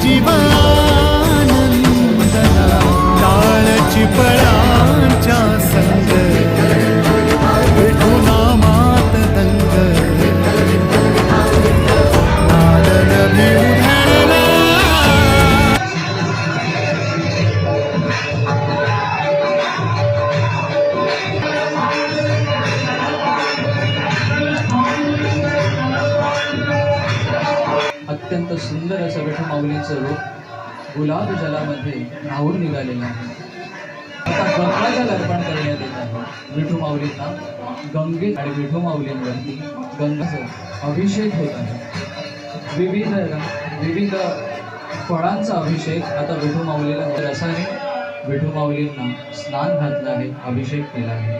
जीवानंदना टाळची फळांच्या संग विठुनामात दंग नादन भिवधळला अत्यंत सुंदर असं विठुमाऊलीचं रूप गुलाब जलामध्ये न्हावून निघालेलं आहे. आता गंगाजल अर्पण करण्यात येत आहे विठुमाऊलींना. गंगे आणि विठुमाऊलींवरती गंगाचा अभिषेक होत आहे. विविध फळांचा अभिषेक आता विठुमाऊलीला रसाने विठुमाऊलींना स्नान घातलं आहे, अभिषेक केला आहे.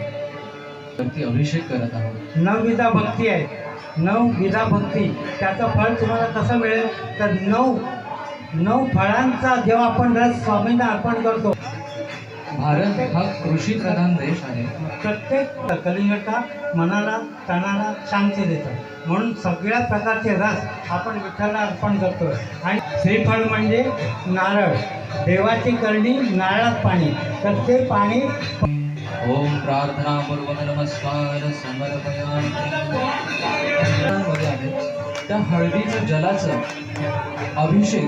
वरती अभिषेक करत आहोत. नवविधा भक्ती आहे. नवविधा भक्ती त्याचं फळ तुम्हाला कसं मिळेल तर नऊ फळांचा जेव्हा आपण रस स्वामींना अर्पण करतो. भारत हा कृषी प्रधान देश आहे. प्रत्येक कलिंगडा मनाला तनाला शांती देतो, म्हणून सगळ्या प्रकारचे रस आपण विठ्ठलाला अर्पण करतो. आणि श्रीफळ म्हणजे नारळ, देवाची करणी नारळात पाणी, तर ते पाणी ओम प्रार्थना पूर्वक नमस्कार समर्पयामि. मध्ये आहे त्या हळदीचं जलाचं अभिषेक